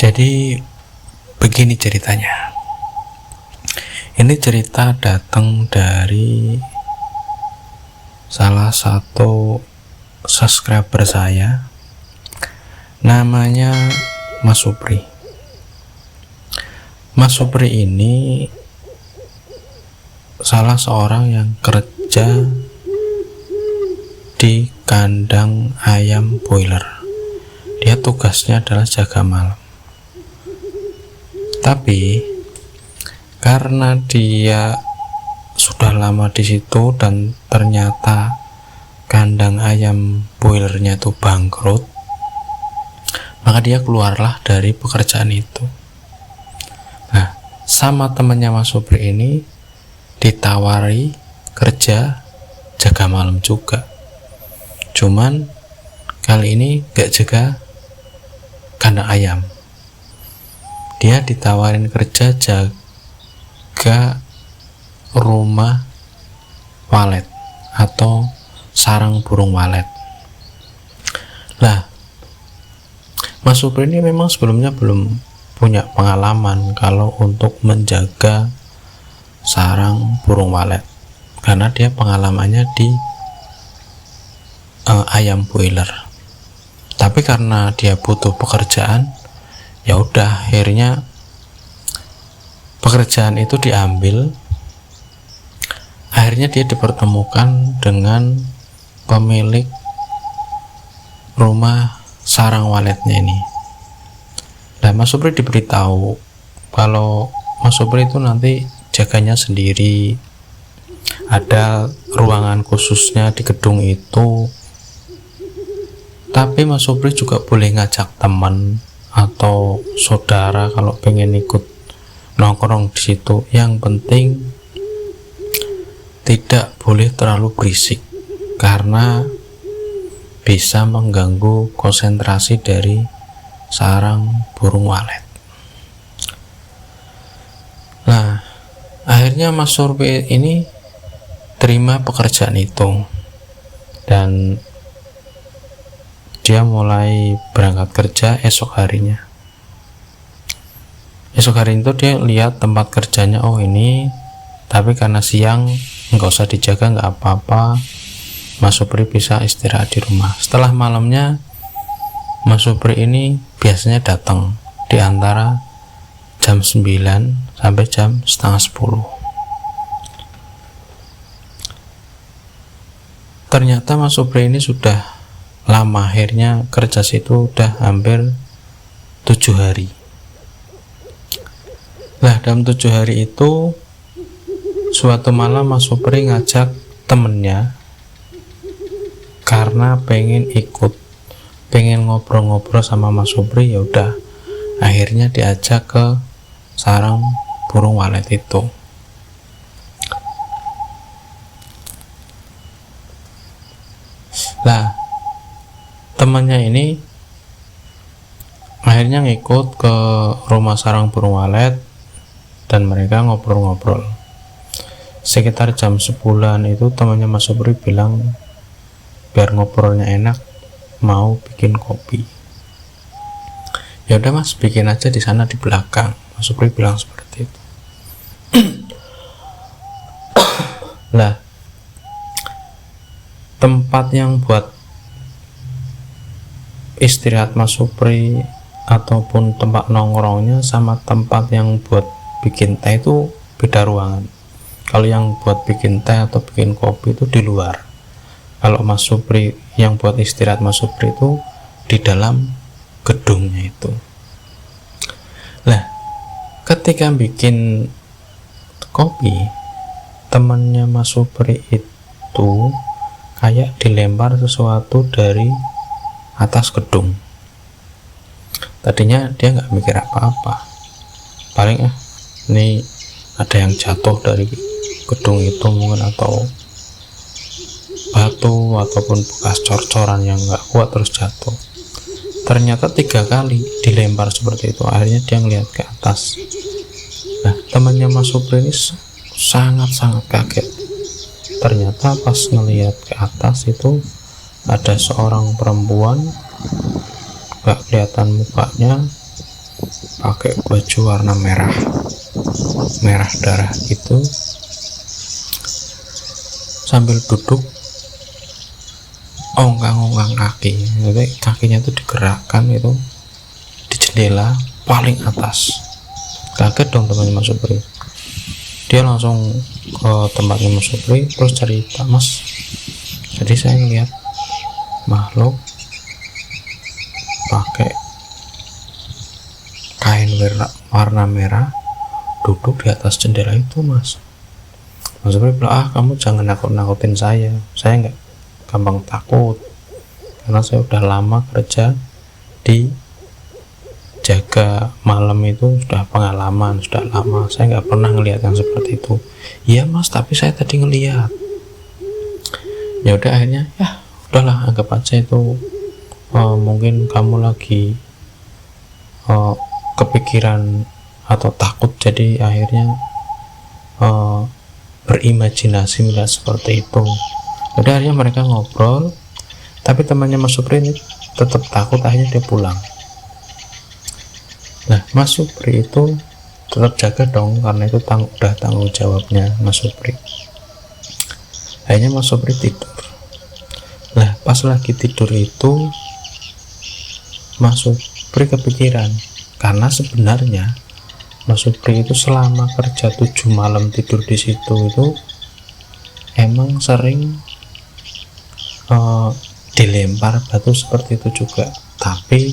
Jadi begini ceritanya. Ini cerita datang dari salah satu subscriber saya, namanya Mas Supri. Mas Supri ini salah seorang yang kerja di kandang ayam boiler. Dia tugasnya adalah jaga malam. Tapi karena dia sudah lama di situ dan ternyata kandang ayam boilernya itu bangkrut, maka dia keluarlah dari pekerjaan itu. Nah, sama temannya Mas Supri ini ditawari kerja jaga malam juga. Cuman kali ini gak jaga kandang ayam. Dia ditawarin kerja jaga rumah walet atau sarang burung walet. Lah, Mas Supri ini memang sebelumnya belum punya pengalaman kalau untuk menjaga sarang burung walet, karena dia pengalamannya di ayam boiler. Tapi karena dia butuh pekerjaan, ya udah, akhirnya pekerjaan itu diambil. Akhirnya dia dipertemukan dengan pemilik rumah sarang waletnya ini. Nah, Mas Supri diberitahu kalau Mas Supri itu nanti jaganya sendiri, ada ruangan khususnya di gedung itu. Tapi Mas Supri juga boleh ngajak teman atau saudara kalau pengen ikut nongkrong di situ. Yang penting tidak boleh terlalu berisik karena bisa mengganggu konsentrasi dari sarang burung walet. Nah, akhirnya Mas Supri ini terima pekerjaan itu dan dia mulai berangkat kerja esok harinya. Esok hari itu dia lihat tempat kerjanya, oh ini, tapi karena siang nggak usah dijaga, nggak apa-apa, Mas Supri bisa istirahat di rumah. Setelah malamnya, Mas Supri ini biasanya datang di antara jam 9 sampai jam setengah 10. Ternyata Mas Supri ini sudah lama, akhirnya kerja situ udah hampir 7 hari. Lah, dalam 7 hari itu suatu malam Mas Supri ngajak temennya karena pengen ngobrol-ngobrol sama Mas Supri. Ya udah, akhirnya diajak ke sarang burung walet itu. Lah, temannya ini akhirnya ngikut ke rumah sarang burung walet dan mereka ngobrol-ngobrol. Sekitar jam 10-an itu temannya Mas Supri bilang biar ngobrolnya enak mau bikin kopi. Ya udah Mas, bikin aja di sana di belakang. Mas Supri bilang seperti itu. Lah, tempat yang buat istirahat Mas Supri ataupun tempat nongkrongnya sama tempat yang buat bikin teh itu beda ruangan. Kalau yang buat bikin teh atau bikin kopi itu di luar. Kalau Mas Supri yang buat istirahat Mas Supri itu di dalam gedungnya itu. Lah, ketika bikin kopi, temannya Mas Supri itu kayak dilempar sesuatu dari atas gedung. Tadinya dia nggak mikir apa-apa, paling ini ada yang jatuh dari gedung itu mungkin, atau batu ataupun bekas cor-coran yang nggak kuat terus jatuh. Ternyata 3 kali dilempar seperti itu. Akhirnya dia ngeliat ke atas. Nah, temannya Mas Supri ini sangat-sangat kaget. ternyata pas ngelihat ke atas itu ada seorang perempuan, gak kelihatan mukanya, pakai baju warna merah darah gitu, sambil duduk ongkang-ongkang kaki. Jadi kakinya itu digerakkan itu di jendela paling atas. Kaget dong temannya Mas Supri. Dia langsung ke tempatnya Mas Supri terus cerita, "Mas, jadi saya ngeliat makhluk pakai kain warna merah duduk di atas jendela itu, Mas." Mas Supri bilang, "Kamu jangan nakut-nakutin saya nggak gampang takut, karena saya udah lama kerja di jaga malam itu, sudah pengalaman, sudah lama, saya nggak pernah ngelihat yang seperti itu." "Iya Mas, tapi saya tadi ngelihat." Ya udah, akhirnya ya udahlah, anggap aja itu mungkin kamu lagi kepikiran atau takut, jadi akhirnya berimajinasi melihat seperti itu. Udah, akhirnya mereka ngobrol, tapi temannya Mas Supri ini tetap takut, akhirnya dia pulang. Nah, Mas Supri itu tetap jaga dong, karena itu udah tanggung jawabnya Mas Supri. Akhirnya Mas Supri tidur. Nah, pas lagi tidur itu Mas Supri kepikiran, karena sebenarnya Mas Supri itu selama kerja 7 malam tidur di situ itu emang sering dilempar batu seperti itu juga, tapi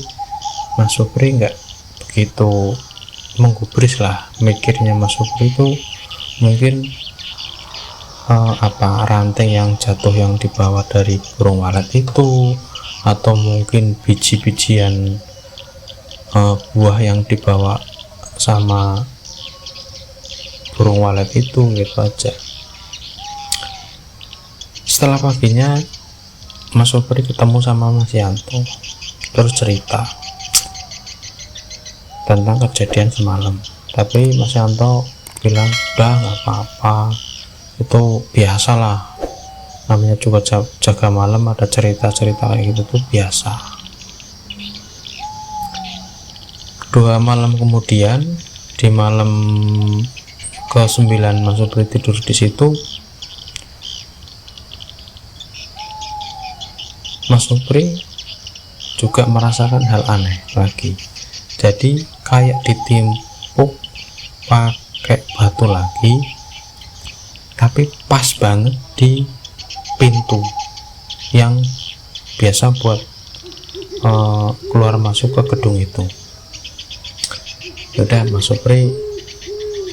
Mas Supri nggak begitu menggubris lah. Mikirnya Mas Supri itu mungkin ranting yang jatuh yang dibawa dari burung walet itu, atau mungkin biji-bijian buah yang dibawa sama burung walet itu, gitu aja. Setelah paginya Mas Supri ketemu sama Mas Yanto, terus cerita tentang kejadian semalam. Tapi Mas Yanto bilang, "Udah, nggak apa-apa, itu biasalah, namanya juga jaga malam, ada cerita-cerita kayak gitu tuh biasa." 2 malam kemudian, di malam ke-9 Mas Supri tidur di situ, Mas Supri juga merasakan hal aneh lagi. Jadi kayak ditimpuk pakai batu lagi, tapi pas banget di pintu yang biasa buat keluar masuk ke gedung itu. Udah, Mas Supri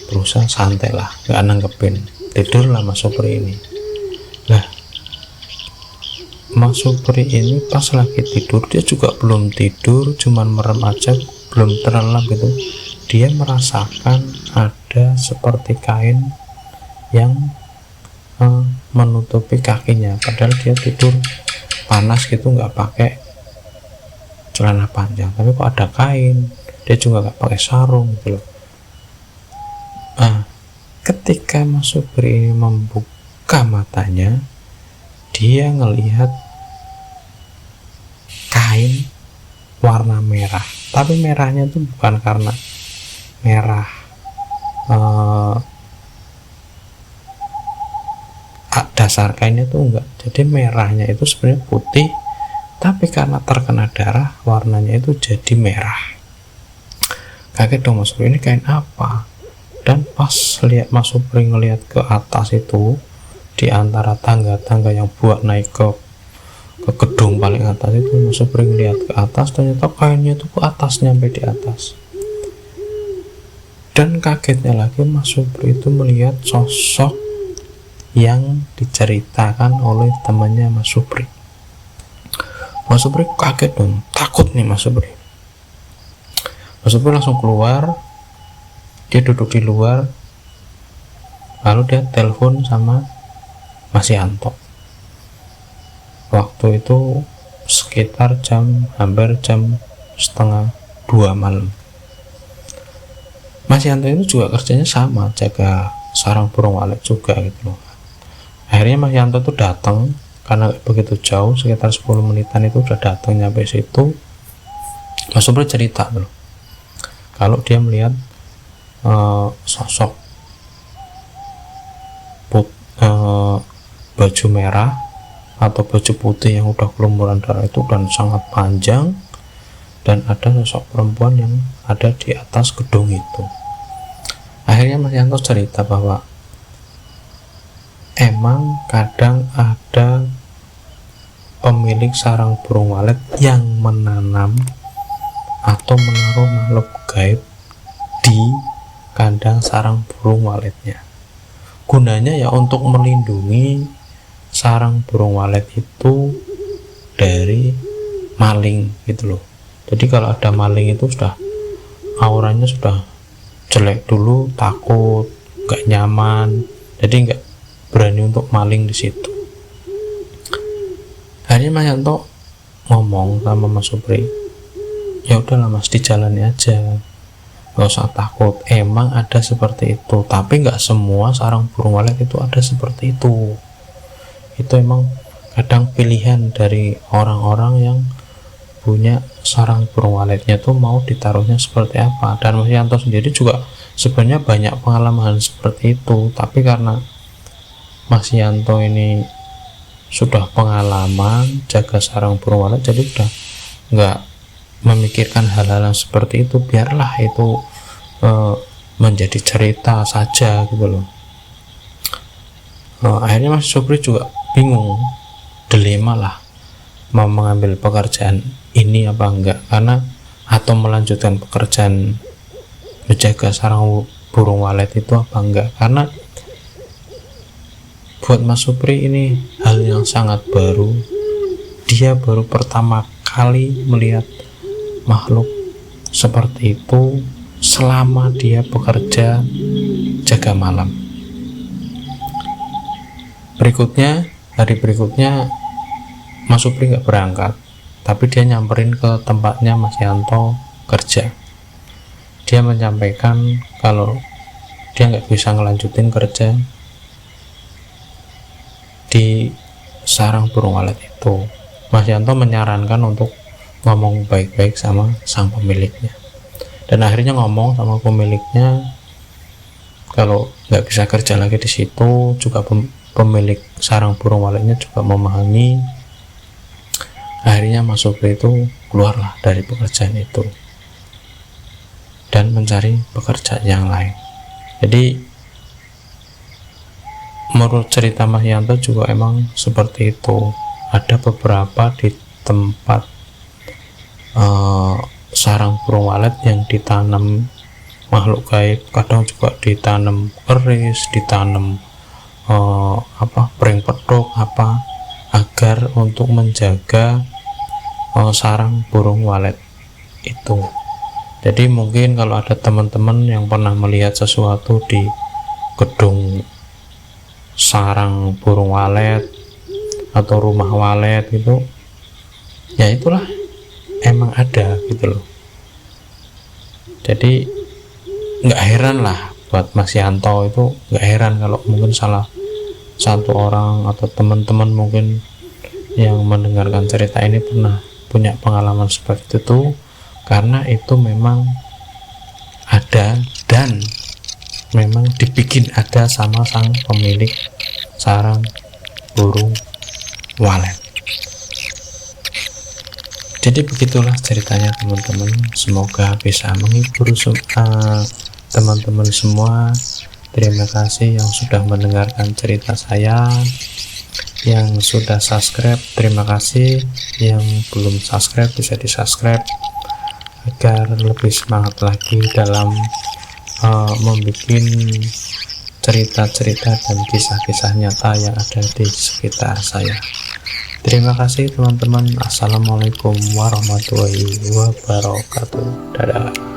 berusaha santai lah, nggak nanggepin, tidur lah Mas Supri ini. Nah, Mas Supri ini pas lagi tidur, dia juga belum tidur, cuman merem aja, belum terlelap gitu. Dia merasakan ada seperti kain yang menutupi kakinya, padahal dia tidur panas gitu, nggak pakai celana panjang, tapi kok ada kain. Dia juga nggak pakai sarung gitu loh. Ketika Mas Supri ini membuka matanya, dia ngelihat kain warna merah, tapi merahnya itu bukan karena merah dasar kainnya tuh enggak. Jadi merahnya itu sebenarnya putih, tapi karena terkena darah warnanya itu jadi merah. Kaget dong Mas Supri, ini kain apa? Dan pas lihat Mas Supri ngelihat ke atas itu, di antara tangga-tangga yang buat naik ke gedung paling atas itu, Mas Supri ngelihat ke atas, ternyata kainnya itu ke atas, nyampe di atas. Dan kagetnya lagi, Mas Supri itu melihat sosok yang diceritakan oleh temannya Mas Supri. Mas Supri kaget dong, takut nih Mas Supri. Mas Supri langsung keluar, dia duduk di luar, lalu dia telepon sama Mas Yanto. Waktu itu sekitar hampir jam 1:30 malam. Mas Yanto itu juga kerjanya sama, jaga sarang burung walet juga gitu loh. Akhirnya Mas Yanto tuh datang, karena begitu jauh sekitar 10 menitan itu udah datang nyampe situ. Mas Supri cerita loh, kalau dia melihat sosok baju merah atau baju putih yang udah kelumuran darah itu dan sangat panjang, dan ada sosok perempuan yang ada di atas gedung itu. Akhirnya Mas Yanto cerita bahwa emang kadang ada pemilik sarang burung walet yang menanam atau menaruh makhluk gaib di kandang sarang burung waletnya. Gunanya ya untuk melindungi sarang burung walet itu dari maling gitu loh. Jadi kalau ada maling itu sudah auranya sudah jelek dulu, takut, gak nyaman, jadi nggak berani untuk maling di situ. Akhirnya Mas Yanto ngomong sama Mas Supri, ya udahlah Mas, dijalani aja, nggak usah takut. Emang ada seperti itu, tapi nggak semua sarang burung walet itu ada seperti itu. Itu emang kadang pilihan dari orang-orang yang punya sarang burung waletnya tuh mau ditaruhnya seperti apa. Dan Mas Yanto sendiri juga sebenarnya banyak pengalaman seperti itu, tapi karena Mas Yanto ini sudah pengalaman jaga sarang burung walet, jadi udah nggak memikirkan hal-hal yang seperti itu, biarlah itu menjadi cerita saja gitu loh. Akhirnya Mas Supri juga bingung, dilema lah, mau mengambil pekerjaan ini apa enggak, karena atau melanjutkan pekerjaan menjaga sarang burung walet itu apa enggak, karena buat Mas Supri ini hal yang sangat baru. Dia baru pertama kali melihat makhluk seperti itu selama dia bekerja jaga malam. Hari berikutnya Mas Supri nggak berangkat, tapi dia nyamperin ke tempatnya Mas Yanto kerja. Dia menyampaikan kalau dia nggak bisa ngelanjutin kerja di sarang burung walet itu. Mas Yanto menyarankan untuk ngomong baik-baik sama sang pemiliknya, dan akhirnya ngomong sama pemiliknya kalau nggak bisa kerja lagi di situ. Juga pemilik sarang burung waletnya juga memahami. Akhirnya Mas Supri itu keluarlah dari pekerjaan itu dan mencari pekerjaan yang lain. Jadi menurut cerita Mas Yanto juga emang seperti itu. Ada beberapa di tempat sarang burung walet yang ditanam makhluk gaib, kadang juga ditanam keris, ditanam pring pedok agar untuk menjaga sarang burung walet itu. Jadi mungkin kalau ada teman-teman yang pernah melihat sesuatu di gedung sarang burung walet atau rumah walet itu, ya itulah emang ada gitu loh. Jadi nggak heran lah buat Mas Yanto, itu nggak heran kalau mungkin salah satu orang atau teman-teman mungkin yang mendengarkan cerita ini pernah punya pengalaman seperti itu, karena itu memang ada dan memang dibikin ada sama sang pemilik sarang burung walet. Jadi begitulah ceritanya teman-teman, semoga bisa menghibur teman-teman semua. Terima kasih yang sudah mendengarkan cerita saya. Yang sudah subscribe, terima kasih. Yang belum subscribe bisa di-subscribe agar lebih semangat lagi dalam membuat cerita-cerita dan kisah-kisah nyata yang ada di sekitar saya. Terima kasih teman-teman. Assalamualaikum warahmatullahi wabarakatuh. Dadah.